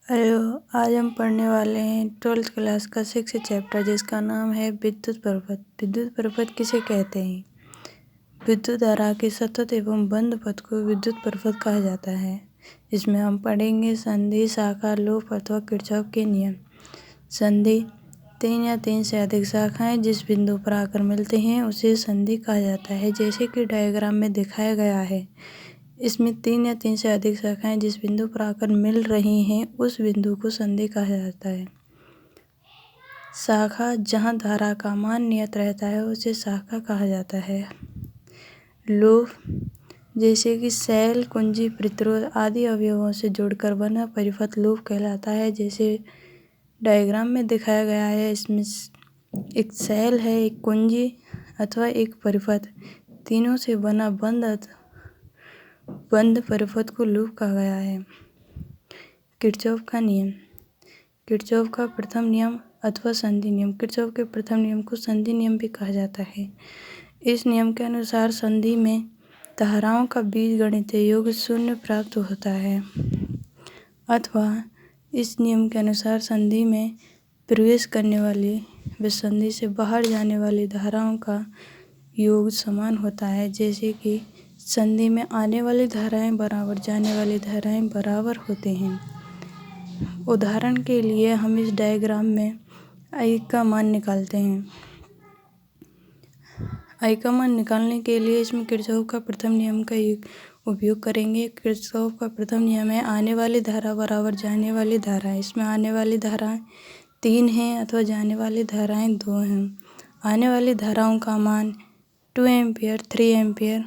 Hello, आज हम पढ़ने वाले हैं 12th क्लास का 6th चैप्टर जिसका नाम है विद्युत प्रपथ। विद्युत प्रपथ किसे कहते हैं? विद्युत धारा के सतत एवं बंद पथ को विद्युत प्रपथ कहा जाता है। इसमें हम पढ़ेंगे संधि, शाखा, लूप अथवा किरचॉफ के नियम। संधि 3 या 3 से अधिक शाखाएं जिस बिंदु पर आकर मिलते हैं उसे संधि कहा जाता है, जैसे कि डायग्राम में दिखाया गया है। इसमें 3 या 3 से अधिक शाखाएं जिस बिंदु पर आकर मिल रही हैं उस बिंदु को संधि कहा जाता है। शाखा जहां धारा का मान नियत रहता है उसे शाखा कहा जाता है। लूप जैसे कि सेल, कुंजी, प्रतिरोध आदि अवयवों से जुड़कर बना परिपथ लूप कहलाता है, जैसे डायग्राम में दिखाया गया है। इसमें एक सेल है, एक कुंजी अथवा एक परिपथ, तीनों से बना बंद परिपथ को लूप कहा गया है। किरचॉफ का नियम। किरचॉफ का प्रथम नियम अथवा संधि नियम। किरचॉफ के प्रथम नियम को संधि नियम भी कहा जाता है। इस नियम के अनुसार संधि में धाराओं का बीजगणितीय योग शून्य प्राप्त होता है, अथवा इस नियम के अनुसार संधि में प्रवेश करने वाली व संधि से बाहर जाने वाली धाराओं का योग समान होता है, जैसे कि संधि में आने वाली धाराएं बराबर, जाने वाली धाराएं बराबर होते हैं। उदाहरण के लिए हम इस डायग्राम में I का मान निकालते हैं। I का मान निकालने के लिए इसमें किरचॉफ का प्रथम नियम का उपयोग करेंगे। किरचॉफ का प्रथम नियम है आने वाली धारा बराबर जाने वाली धारा। इसमें आने वाली धाराएं 3 हैं अथवा जाने वाली धाराएं 2 हैं। आने वाली धाराओं का मान 2 एम्पियर, 3 एम्पियर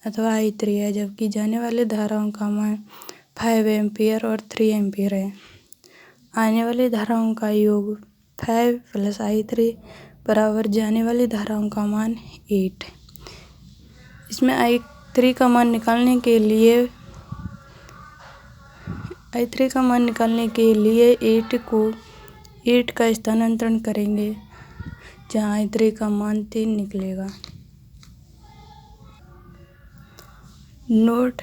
अथवा I3 है, जबकि जाने वाली धाराओं का मान 5 एम्पियर और 3 एम्पियर है। आने वाली धाराओं का योग 5 + I3 बराबर जाने वाली धाराओं का मान 8। इसमें I3 का मान निकालने के लिए 8 का स्थानांतरण करेंगे, जहाँ I3 का मान 3 निकलेगा। नोट: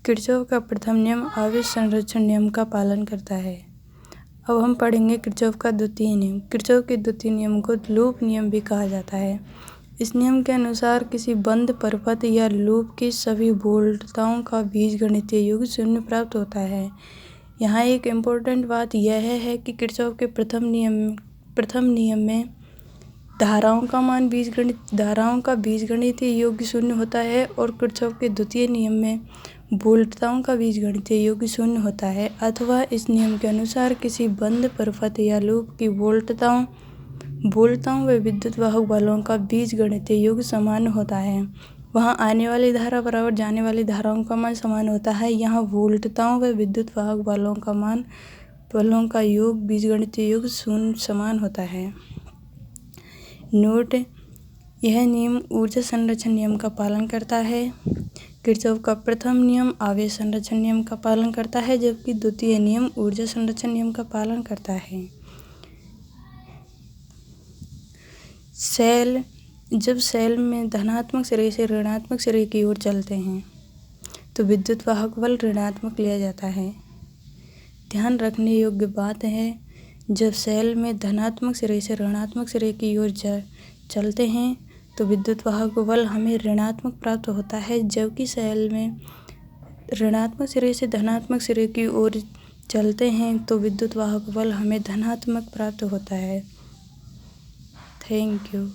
किरचॉफ का प्रथम नियम आवेश संरक्षण नियम का पालन करता है। अब हम पढ़ेंगे किरचॉफ का द्वितीय नियम। किरचॉफ के द्वितीय नियम को लूप नियम भी कहा जाता है। इस नियम के अनुसार किसी बंद परिपथ या लूप की सभी वोल्टताओं का बीजगणितीय योग शून्य प्राप्त होता है। यहाँ एक इम्पोर्टेंट बात यह है कि किरचॉफ के प्रथम नियम में धाराओं का बीजगणितीय योग शून्य होता है, और किरचॉफ के द्वितीय नियम में वोल्टताओं का बीजगणितीय योग शून्य होता है, अथवा इस नियम के अनुसार किसी बंद परिपथ या लूप की वोल्टताओं व विद्युत वाहक बलों का बीजगणितीय योग समान होता है। वहाँ आने वाली धारा बराबर जाने वाली धाराओं का मान समान होता है। यहाँ वोल्टताओं व विद्युत वाहक बलों का योग बीजगणितीय योग शून्य समान होता है। नोट: यह नियम ऊर्जा संरक्षण नियम का पालन करता है। किरचॉफ का प्रथम नियम आवेश संरक्षण नियम का पालन करता है, जबकि द्वितीय नियम ऊर्जा संरक्षण नियम का पालन करता है। जब सेल में धनात्मक सिरे से ऋणात्मक सिरे की ओर चलते हैं तो विद्युत वाहक बल ऋणात्मक लिया जाता है। ध्यान रखने योग्य बात है, जब सेल में धनात्मक सिरे से ऋणात्मक सिरे की ओर चलते हैं तो विद्युत वाहक बल हमें ऋणात्मक प्राप्त होता है, जबकि सेल में ऋणात्मक सिरे से धनात्मक सिरे की ओर चलते हैं तो विद्युत वाहक बल हमें धनात्मक प्राप्त होता है। Thank you.